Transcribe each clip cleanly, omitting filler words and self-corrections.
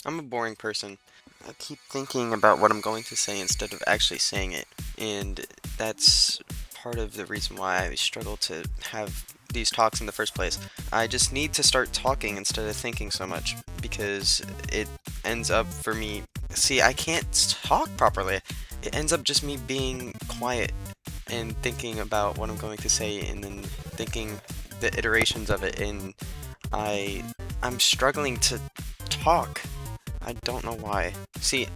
I'm a boring person. I keep thinking about what I'm going to say instead of actually saying it, and that's part of the reason why I struggle to have these talks in the first place. I just need to start talking instead of thinking so much because it ends up for me. See, I can't talk properly. It ends up just me being quiet and thinking about what I'm going to say and then thinking the iterations of it, and I I'm struggling to talk. I don't know why. See,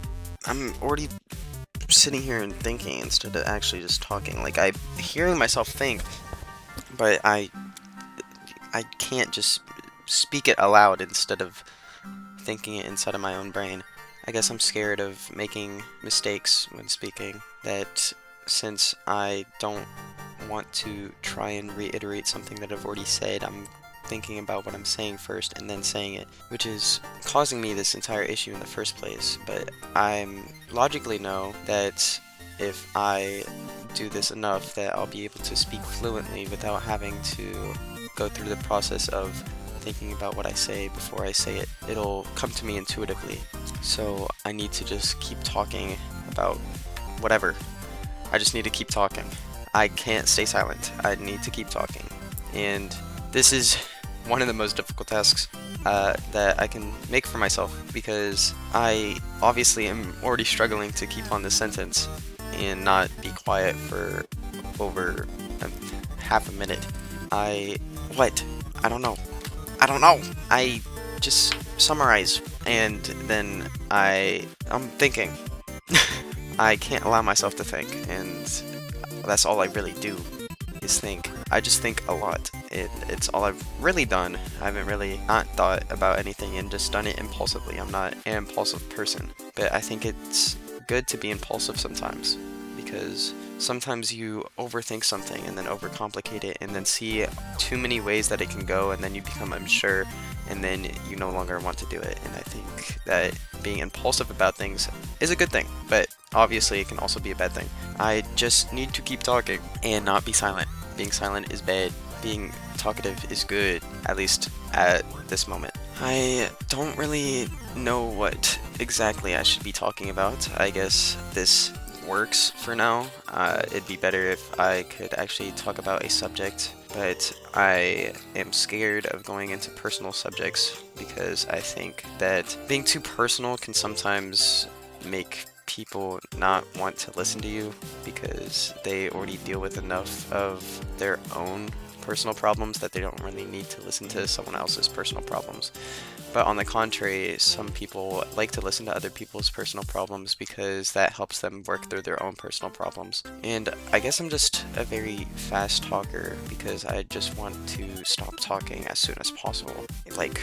I'm already sitting here and thinking instead of actually just talking. Like I'm hearing myself think, but I can't just speak it aloud instead of thinking it inside of my own brain. I guess I'm scared of making mistakes when speaking. That since I don't want to try and reiterate something that I've already said, I'm thinking about what I'm saying first and then saying it, which is causing me this entire issue in the first place. But I'm logically know that if I do this enough that I'll be able to speak fluently without having to go through the process of thinking about what I say before I say it. It'll come to me intuitively. So I need to just keep talking about whatever. I just need to keep talking. I can't stay silent. I need to keep talking. And this is one of the most difficult tasks that I can make for myself because I obviously am already struggling to keep on this sentence and not be quiet for over half a minute. I. What? I don't know. I don't know. I just summarize and then I'm thinking. I can't allow myself to think, and that's all I really do is think. I just think a lot. It's all I've really done. I haven't really not thought about anything and just done it impulsively. I'm not an impulsive person, but I think it's good to be impulsive sometimes because sometimes you overthink something and then overcomplicate it and then see too many ways that it can go and then you become unsure and then you no longer want to do it. And I think that being impulsive about things is a good thing, but obviously it can also be a bad thing. I just need to keep talking and not be silent. Being silent is bad. Being talkative is good, at least at this moment. I don't really know what exactly I should be talking about. I guess this works for now. It'd be better if I could actually talk about a subject, but I am scared of going into personal subjects because I think that being too personal can sometimes make people not want to listen to you because they already deal with enough of their own personal problems that they don't really need to listen to someone else's personal problems. But on the contrary, some people like to listen to other people's personal problems because that helps them work through their own personal problems. And I guess I'm just a very fast talker because I just want to stop talking as soon as possible. Like,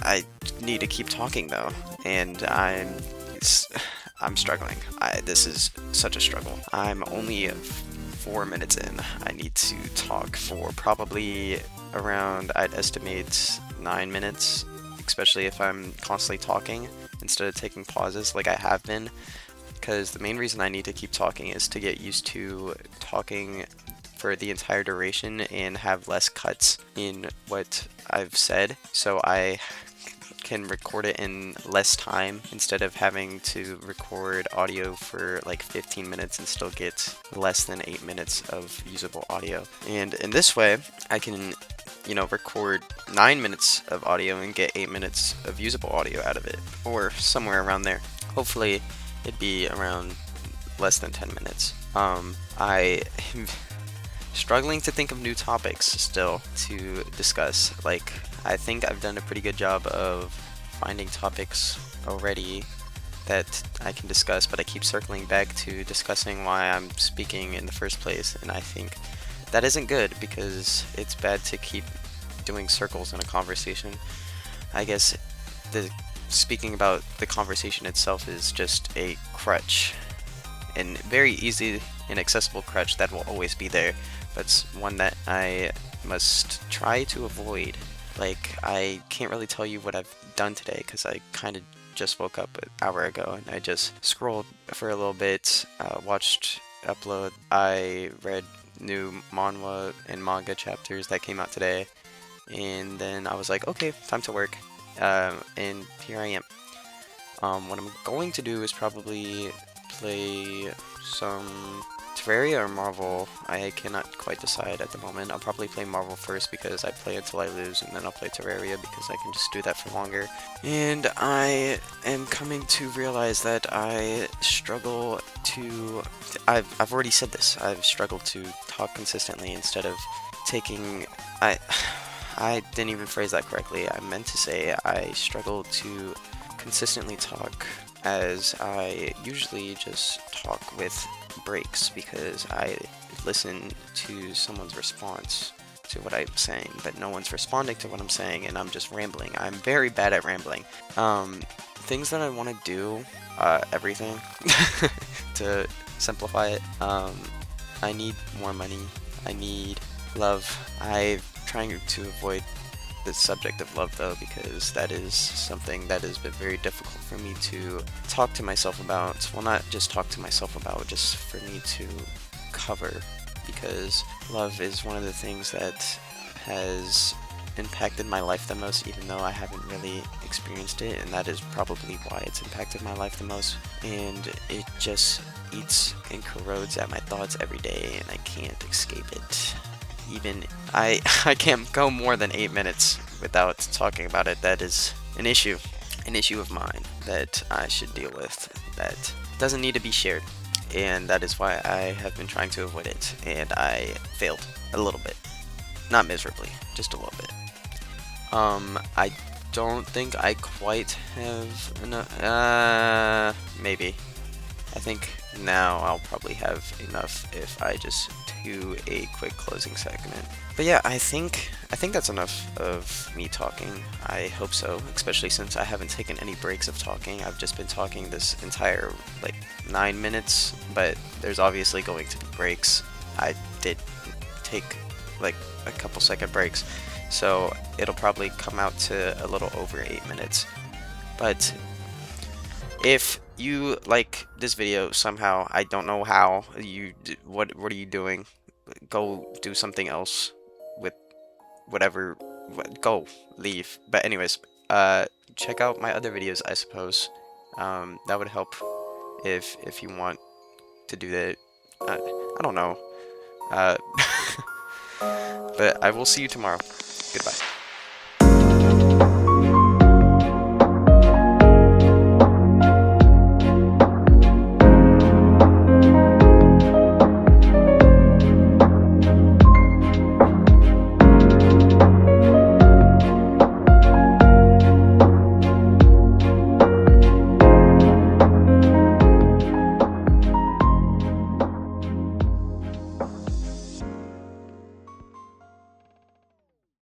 I need to keep talking though, and I'm struggling. This is such a struggle. I'm only 4 minutes in. I need to talk for probably around, I'd estimate, 9 minutes, especially if I'm constantly talking instead of taking pauses like I have been. Because the main reason I need to keep talking is to get used to talking for the entire duration and have less cuts in what I've said. So I can record it in less time instead of having to record audio for like 15 minutes and still get less than 8 minutes of usable audio. And in this way, I can, record 9 minutes of audio and get 8 minutes of usable audio out of it, or somewhere around there. Hopefully, it'd be around less than 10 minutes. I am struggling to think of new topics still to discuss. Like, I think I've done a pretty good job of finding topics already that I can discuss, but I keep circling back to discussing why I'm speaking in the first place, and I think that isn't good because it's bad to keep doing circles in a conversation. I guess the speaking about the conversation itself is just a crutch, and very easy and accessible crutch that will always be there, but it's one that I must try to avoid. Like, I can't really tell you what I've done today because I kind of just woke up an hour ago and I just scrolled for a little bit, watched upload. I read new manhwa and manga chapters that came out today, and then I was like, okay, time to work, and here I am. What I'm going to do is probably play some Terraria or Marvel. I cannot quite decide at the moment. I'll probably play Marvel first because I play until I lose, and then I'll play Terraria because I can just do that for longer. And I am coming to realize that I struggle to... I've already said this. I've struggled to talk consistently instead of taking... I didn't even phrase that correctly. I meant to say I struggle to consistently talk, as I usually just talk with breaks because I listen to someone's response to what I'm saying, but no one's responding to what I'm saying, and I'm just rambling. I'm very bad at rambling. Things that I want to do, everything, to simplify it. I need more money. I need love. I'm trying to avoid the subject of love, though, because that is something that has been very difficult for me to talk to myself about. Well, not just talk to myself about, just for me to cover, because love is one of the things that has impacted my life the most, even though I haven't really experienced it, and that is probably why it's impacted my life the most. And it just eats and corrodes at my thoughts every day, and I can't escape it. Even I can't go more than 8 minutes without talking about it. That is an issue of mine that I should deal with, that doesn't need to be shared, and that is why I have been trying to avoid it, and I failed a little bit. Not miserably, just a little bit. I don't think I quite have enough. Maybe. I think now I'll probably have enough if I just do a quick closing segment. But yeah, I think that's enough of me talking. I hope so, especially since I haven't taken any breaks of talking. I've just been talking this entire, like, 9 minutes, but there's obviously going to be breaks. I did take, like, a couple second breaks, so it'll probably come out to a little over 8 minutes. But if you like this video somehow, I don't know how, what are you doing? Go do something else with whatever, go, leave. But anyways, check out my other videos, I suppose. That would help if you want to do that. I don't know. But I will see you tomorrow. Goodbye.